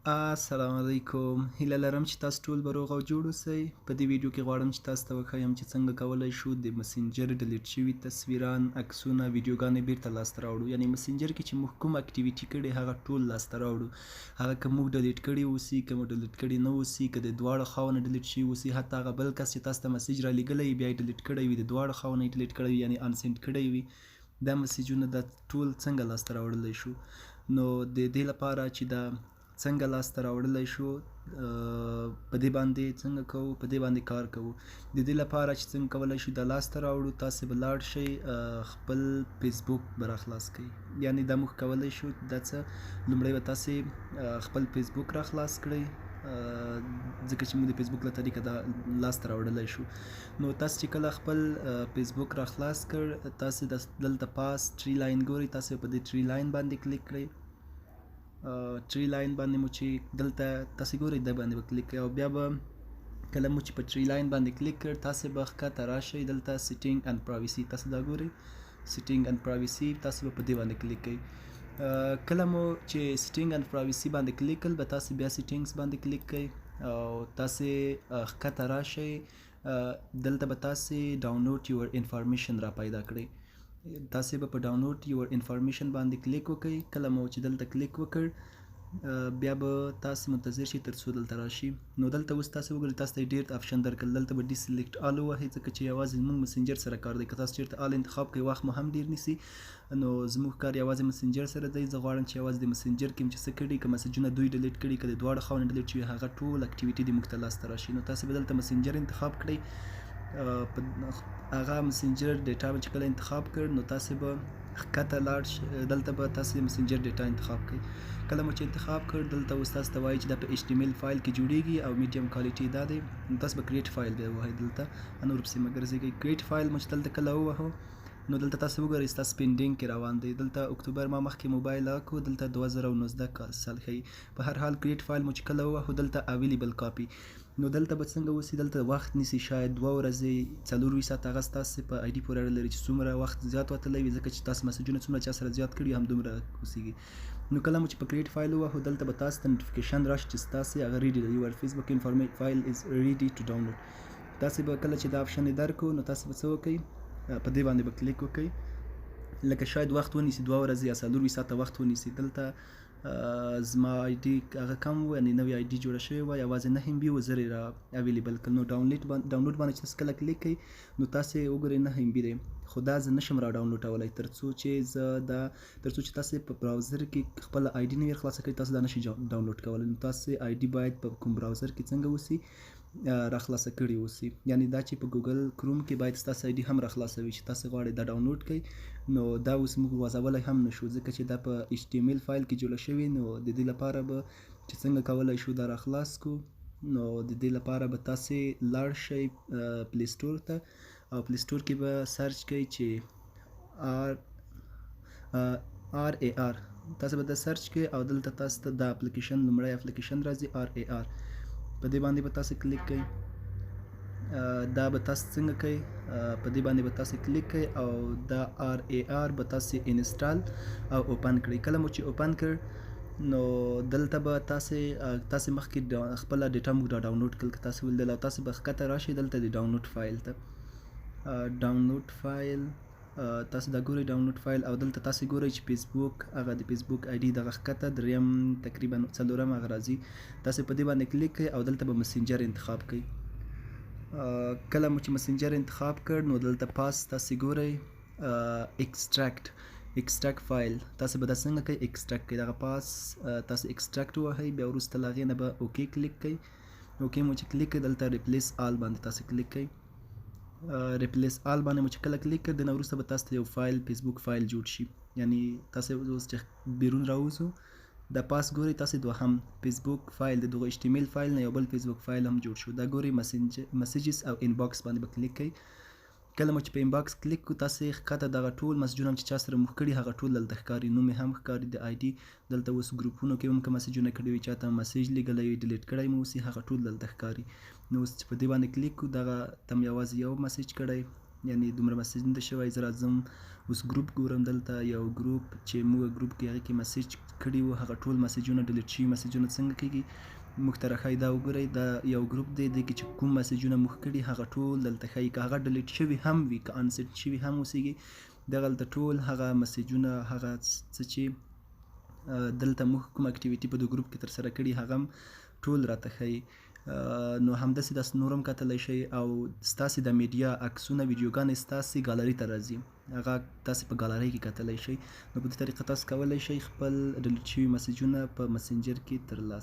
السلام علیکم. هیله لرم چې تاسو ټول به روغ او جوړ اوسئ. په دې ویډیو کې غواړم چې تاسو ته وښیم چې څنګه کولی شو د مسنجر ډلیت شوي تصویران، عکسونه، ویډیوګانې بیرته لاسته راوړو. یعنې مسنجر کې چې موږ کوم اکټیویټي کړې هغه ټول لاسته راوړو. هغه که موږ ډلیت کړي اوسي، که موږ ډلیت کړي نه اوسي، که د دواړو خواو نه ډلیت شوي اوسي، حتی هغه بل کس چې تاسو ته مسیج رالیږلی وي بیا یې ډلیت کړی وي، د دواړو خواو نه یې ډلیت کړی وي، یعنې انسینډ کړی وي، دا مسیجونه دا ټول څنګه لاسته راوړلی شو. نو د دې لپاره چې دا څنګه لاسته راوړلی شو، په دې باندې څنګه کوو، په دې باندې کار کوو. د دې لپاره چې څنګه کولی شو دا لاسته راوړو، تاسې به لاړ شئ خپل فسبوک به راخلاص کړئ. یعنې دا موږ کولی شو دا څه، لومړی به تاسې خپل فسبوک راخلاص کړئ، ځکه چې موږ د فسبوک له طریقه دا لاسته راوړلی شو. نو تاسې چې کله خپل فسبوک راخلاص کړ، تاسې دلته پاس ټری لاین ګورئ، تاسې په دې ټری لاین باندې کلیک کړئ. ټری لاین باندې مو چې دلته تاسې ګورئ دا باندې به کلیک کړئ، او بیا به کله مو چې په ټری لاین باندې کلیک کړ، تاسې به ښکته راشئ، دلته سیټینګ اند پرایوسي تاسې دا ګورئ، سیټینګ اند پرایوسي تاسې به په دې باندې کلیک کړئ. کله مو چې سیټینګ اند پرایوسي باندې کلیک کړل، به تاسې بیا سیټینګز باندې کلیک کړئ او تاسې ښکته راشئ، دلته به تاسې ډاونلوډ یور انفارمیشن را پیدا کړئ. تاسې به په ډاونلوډ یور انفارمیشن باندې کلیک وکړئ. کله مو چې دلته کلیک وکړ، بیا به تاسې منتظر شئ تر څو دلته راشي. نو دلته اوس تاسې وګورئ، تاسو ته یې ډېر آپشن درکړل، دلته به ډیسلیکټ آل ووهئ، ځکه چې یوازې زموږ مسنجر سره کار دی. که تاسو چېرته آل انتخاب کړئ وخت مو هم ډېر نیسي، نو زموږ کار یوازې مسنجر سره دی. زه غواړم چې یوازې د مسنجر کې چې څه کړي، که مسجونه دوی ډلیټ کړي، که د دواړو خواو نه ډلیټ شوي، هغه ټول اکټیویټي دې موږ ته لاسته راشي. نو تاسې به دلته مسنجر انتخاب کړئ. هغه مسنجر ډیټا به چې کله انتخاب کړ، نو تاسې به ښکته لاړ شئ، دلته به تاسې مسنجر ډیټا انتخاب کړئ. کله مو چې انتخاب کړ، دلته اوس تاسو ته وایي چې دا په ایچ ټي ایم ایل فایل کې جوړیږي او میډیم کوالټي دا دی. نو تاسو به کریټ فایل بیا ووهئ، دلته نور پسې مه ګرځېږئ. کریټ فایل مو چې دلته کله ووهو، نو دلته تاسو وګورئ ستاسو پینډینګ کې روان دی. دلته اکتوبر ما مخکې موبایل راکړو، دلته 2019 سال ښیي. په هر حال کریټ فایل مو چې کله ووهو، دلته اویلیبل کاپي. نو دلته به څنګه اوسي، دلته وخت نیسي، شاید 2 ورځې 24 ساعت. هغه ستاسې په آی ډي پورې اړه لري چې څومره وخت زیات وتلی وي، ځکه چې تاسو مسجونه څومره چا سره زیات کړي همدومره اوسیږي. نو کله مو چې په کریټ فایل ووهو، دلته به تاسو ته نوټیفیکیشن راشي چې ستاسې هغه ریډي دی، یور فیسبوک فایل از ریډي ټو ډاونلوډ. تاسې به کله چې دا آپشن یې درکړو، نو تاسې به څه وکړئ، په دې باندې به کلیک وکړئ. لکه شاید وخت ونیسي 2 ورځې یا 24 ساعته وخت ونیسي. دلته زما آی ډي هغه کم و، یعنې نوې آی ډي جوړه شوې وه، یوازې 9 MB و، زر یې را اویلیبل کړل. نو ډاونلوډ باندې چې تاسو کله کلیک کوئ، نو تاسې وګورئ 9 MB دی، خو دا زه نشم را ډاونلوډولی تر څو چې تاسې په براوزر کې خپله آی ډي نه وي خلاصه کړې، تاسو دا نشئ ډاونلوډ کولی. نو تاسې آی ډي باید په کوم براوزر کې څنګه اوسي، را خلاصه کړي اوسي. یعنې دا چې په ګوګل کروم کې باید ستاسو آی ډي هم را خلاصه وي چې تاسې غواړئ دا ډاونلوډ کړئ. نو دا اوس موږ وضعولی هم نشو، ځکه چې دا په ایچ ټي ایم ایل فایل کې جوړه شوې. نو د دې لپاره به چې څنګه کولی شو دا را خلاص کړو، نو د دې لپاره به تاسې لاړ شئ پلی سټور ته، او پلی سټور کې به سرچ کوئ چې RAR. تاسې به دا سرچ کوئ او دلته تاسو ته دا اپلیکیشن لومړی اپلیکیشن راځي RAR، په دې باندې به تاسې کلیک کوئ. دا به تاسو څنګه کوئ، په دې باندې به تاسې کلیک کوئ او دا RAR به تاسې انسټال او اوپن کړئ. کله مو چې اوپن کړ، نو دلته به تاسې مخکې خپله ډیټا موږ را ډاونلوډ کړل، که تاسې ولیدل، او تاسې به ښکته راشئ دلته د ډاونلوډ فایل ته. ډاونلوډ فایل تاسې دا ګورئ، ډاونلوډ فایل، او دلته تاسې ګورئ چې فیسبوک، هغه د فیسبوک آی ډي دغه ښکته دریم تقریبا 4 هغه راځي. تاسې په دې باندې کلیک کوئ او دلته به مسنجر انتخاب کوئ. کله مو چې مسنجر انتخاب کړ، نو دلته پاس تاسې ګورئ ایکسټراکټ فایل، تاسې به دا څنګه کوئ، ایکسټراکټ کوئ. دغه پاس تاسې ایکسټراکټ ووهئ، بیا وروسته له هغې نه به اوکې کلیک کوئ. اوکې مو چې کلیک کړئ، دلته ریپلیس آل باندې تاسې کلیک کوئ. ریپلیس آل باندې مو چې کله کلیک کړ، د نه وروسته به تاسو ته یو فایل فیسبوک فایل جوړ شي. یعنې تاسې اوس چې بیرون راوځو، دا پاس ګورئ تاسې دوهم فیسبوک فایل د دغه ایچ ټي ایم ایل فایل نه یو بل فیسبوک فایل هم جوړ شو. دا ګورئ مسیجز او انباکس باندې به کلیک کوئ. کله مو چې په انباکس کلیک کړو، تاسې ښکته دغه ټول مسجونه چې چا سره موږ کړي هغه ټول دلته ښکاري، نوم یې هم ښکاري، د آی ډي دلته اوس ګروپونو کې هم که مسجونه کړي وي، چا ته مسیج لیږلی وي، ډیلیټ کړی مو اوسي، هغه ټول دلته ښکاري. نو اوس چې په دې باندې کلیک کړو، دغه ته م یوازې یو مسیج کړی، یعنی دومره مسیج نه ده شوی. زه راځم اوس ګروپ ګورم، دلته یو ګروپ چې موږ ګروپ کې هغې کې مسیج کړي وو، هغه ټول مسیجونه ډلیټ شوي مسیجونه څنګه کېږي موږ ته راښایي. دا وګورئ، دا یو ګروپ دی، دې کې چې کوم مسیجونه موږ کړي هغه ټول دلته ښایي. که هغه ډلیټ شوي هم وي، که انسیټ شوي هم اوسیږي، دغلته ټول هغه مسیجونه، هغه څه چې دلته موږ کوم اکټیویټي په دې ګروپ کې ترسره کړي هغه هم ټول راته ښایي. نو همداسې داسې نور هم کتلی شئ، او ستاسې د میډیا عکسونه ویډیوګانې ستاسې ګالري ته راځي، هغه تاسې په ګالرۍ کې کتلی شئ. نو په دې طریقه تاسو کولی شئ خپل ډلیټ شوي مسیجونه په مسنجر کې ترلاسه